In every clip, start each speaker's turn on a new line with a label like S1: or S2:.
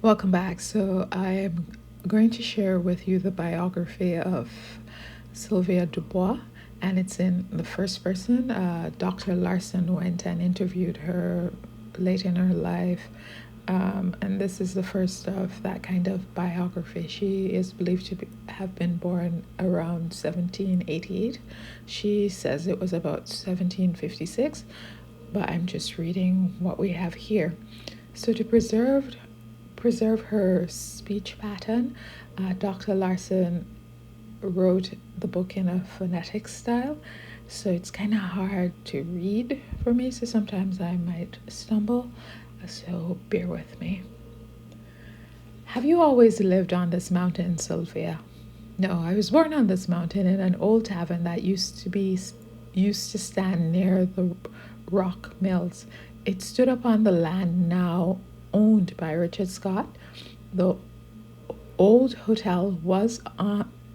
S1: Welcome back. So I'm going to share with you the biography of Sylvia Dubois, and it's in the first person. Dr. Larson went and interviewed her late in her life, and this is the first of that kind of biography. She is believed to have been born around 1788. She says it was about 1756, but I'm just reading what we have here. So to preserve her speech pattern, Dr. Larson wrote the book in a phonetic style, so it's kind of hard to read for me, so sometimes I might stumble, so bear with me. Have you always lived on this mountain, Sylvia? No, I was born on this mountain in an old tavern that used to stand near the rock mills. It stood upon the land now owned by Richard Scott. The old hotel was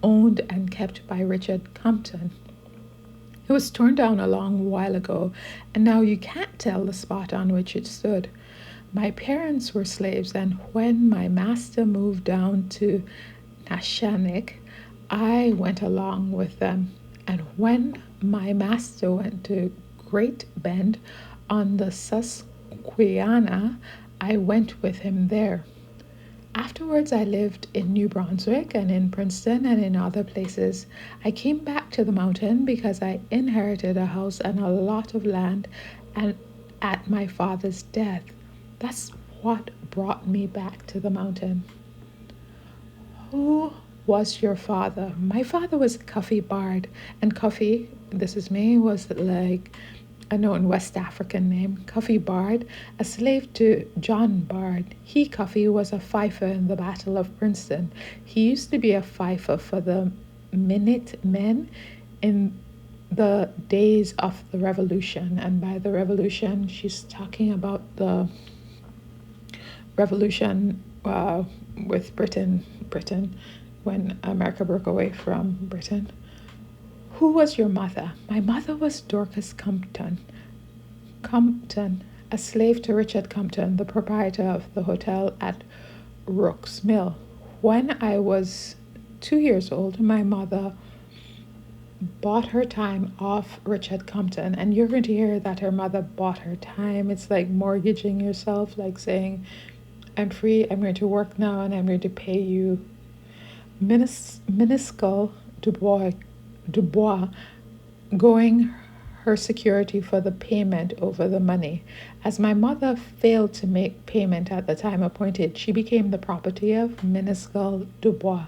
S1: owned and kept by Richard Compton. It was torn down a long while ago, and now you can't tell the spot on which it stood. My parents were slaves, and when my master moved down to Nashanik, I went along with them. And when my master went to Great Bend on the Susquehanna, I went with him there. Afterwards, I lived in New Brunswick and in Princeton and in other places. I came back to the mountain because I inherited a house and a lot of land and at my father's death. That's what brought me back to the mountain. Who was your father? My father was Cuffy Bard, and Cuffy, this is me, was like a known West African name, Cuffy Bard, a slave to John Bard. He, Cuffy, was a fifer in the Battle of Princeton. He used to be a fifer for the Minutemen in the days of the Revolution. And by the Revolution, she's talking about the Revolution with Britain, when America broke away from Britain. Who was your mother? My mother was Dorcas Compton, a slave to Richard Compton, the proprietor of the hotel at Rook's Mill. When I was 2 years old, my mother bought her time off Richard Compton, and you're going to hear that her mother bought her time. It's like mortgaging yourself, like saying, I'm free, I'm going to work now, and I'm going to pay you. Minuscule Dubois going her security for the payment over the money. As my mother failed to make payment at the time appointed, she became the property of Minuscule Dubois.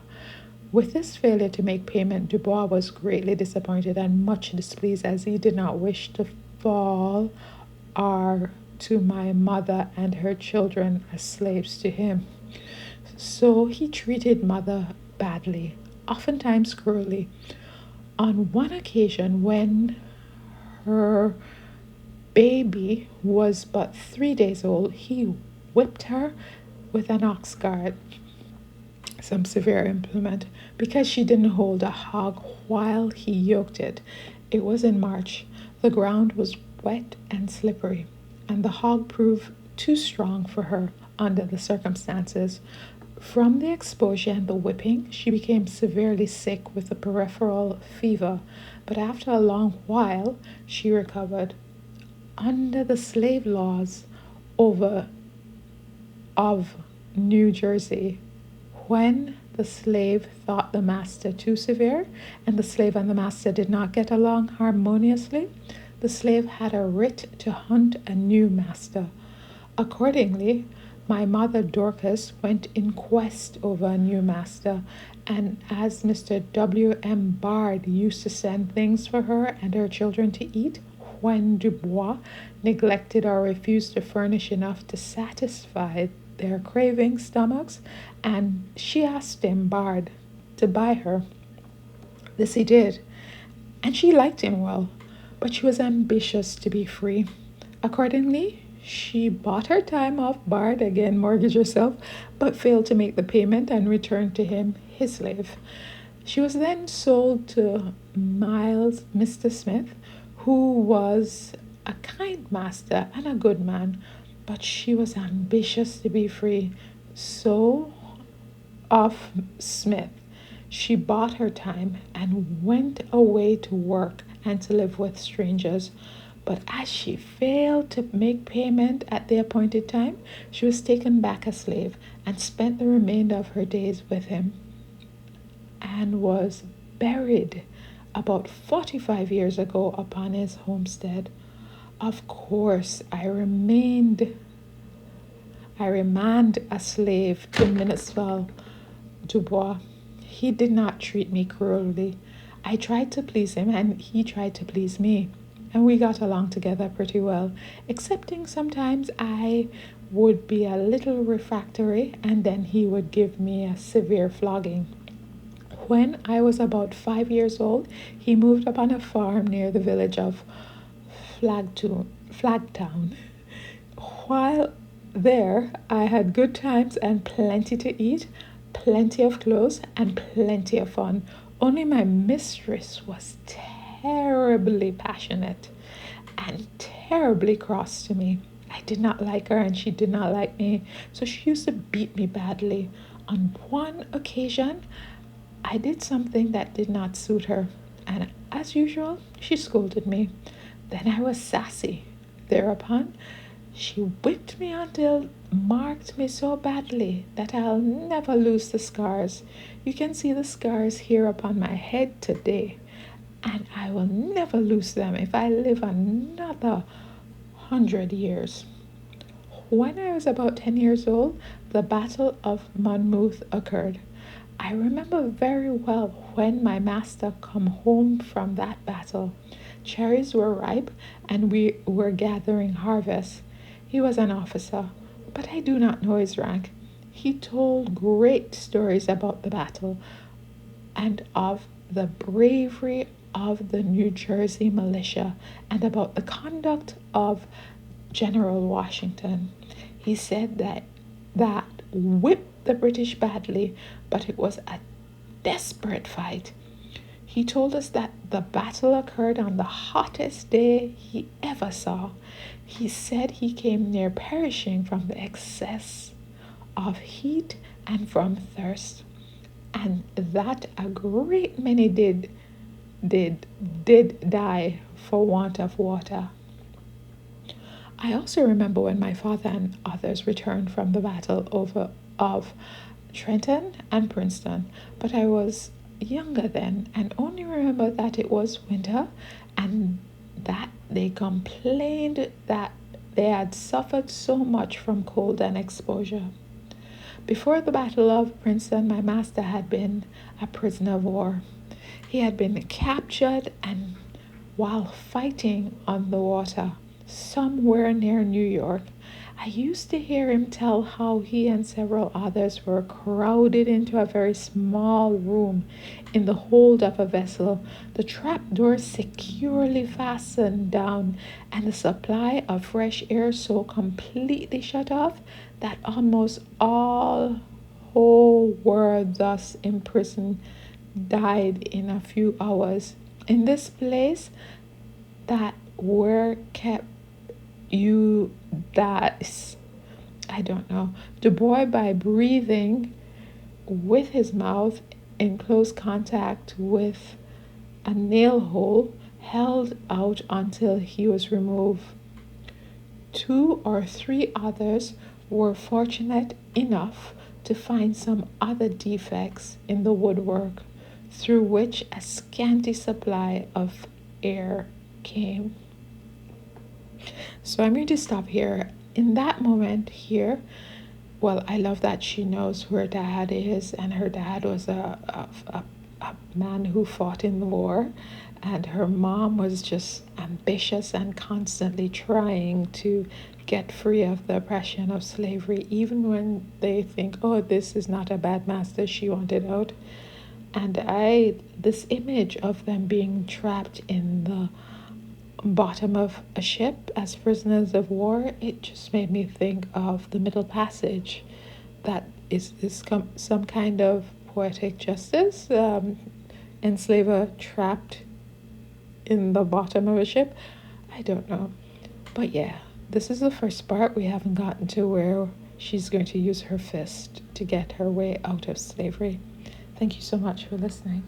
S1: With this failure to make payment, Dubois was greatly disappointed and much displeased, as he did not wish to fall to my mother and her children as slaves to him. So he treated mother badly, oftentimes cruelly. On one occasion, when her baby was but 3 days old, he whipped her with an ox guard, some severe implement, because she didn't hold a hog while he yoked it. It was in March. The ground was wet and slippery, and the hog proved too strong for her under the circumstances. From the exposure and the whipping, she became severely sick with a peripheral fever, but after a long while, she recovered. Under the slave laws of New Jersey, when the slave thought the master too severe, and the slave and the master did not get along harmoniously, the slave had a writ to hunt a new master. Accordingly, my mother Dorcas went in quest of a new master, and as Mr. W.M. Bard used to send things for her and her children to eat, when Dubois neglected or refused to furnish enough to satisfy their craving stomachs, and she asked him, Bard, to buy her. This he did, and she liked him well, but she was ambitious to be free. Accordingly, she bought her time off Bard, again mortgaged herself, but failed to make the payment and returned to him his slave. She was then sold to Miles Mr. Smith, who was a kind master and a good man, but she was ambitious to be free. So of Smith, she bought her time and went away to work and to live with strangers. But as she failed to make payment at the appointed time, she was taken back a slave and spent the remainder of her days with him and was buried about 45 years ago upon his homestead. Of course, I remained a slave to Minister Dubois. He did not treat me cruelly. I tried to please him and he tried to please me. And we got along together pretty well, excepting sometimes I would be a little refractory and then he would give me a severe flogging. When I was about 5 years old, he moved upon a farm near the village of Flagtown. While there, I had good times and plenty to eat, plenty of clothes, and plenty of fun. Only my mistress was terribly passionate and terribly cross to me. I did not like her and she did not like me, so she used to beat me badly. On one occasion, I did something that did not suit her, and as usual, she scolded me. Then I was sassy. Thereupon, she whipped me until marked me so badly that I'll never lose the scars. You can see the scars here upon my head today, and I will never lose them if I live another 100 years. When I was about 10 years old, the Battle of Monmouth occurred. I remember very well when my master come home from that battle. Cherries were ripe and we were gathering harvest. He was an officer, but I do not know his rank. He told great stories about the battle and of the bravery of the New Jersey militia and about the conduct of General Washington. He said that whipped the British badly, but it was a desperate fight. He told us that the battle occurred on the hottest day he ever saw. He said he came near perishing from the excess of heat and from thirst, and that a great many did die for want of water. I also remember when my father and others returned from the battle of Trenton and Princeton, but I was younger then and only remember that it was winter and that they complained that they had suffered so much from cold and exposure. Before the Battle of Princeton, my master had been a prisoner of war. He had been captured and while fighting on the water somewhere near New York. I used to hear him tell how he and several others were crowded into a very small room in the hold of a vessel, the trapdoor securely fastened down, and the supply of fresh air so completely shut off that almost all who were thus imprisoned died in a few hours. In this place that were kept Dubois, by breathing with his mouth in close contact with a nail hole, held out until he was removed. 2 or 3 others were fortunate enough to find some other defects in the woodwork through which a scanty supply of air came. So I'm going to stop here. In that moment here, well, I love that she knows who her dad is, and her dad was a man who fought in the war, and her mom was just ambitious and constantly trying to get free of the oppression of slavery, even when they think, oh, this is not a bad master, she wanted out. And this image of them being trapped in the bottom of a ship as prisoners of war, it just made me think of the Middle Passage. That is some kind of poetic justice, enslaver trapped in the bottom of a ship. I don't know, but yeah, this is the first part. We haven't gotten to where she's going to use her fist to get her way out of slavery. Thank you so much for listening.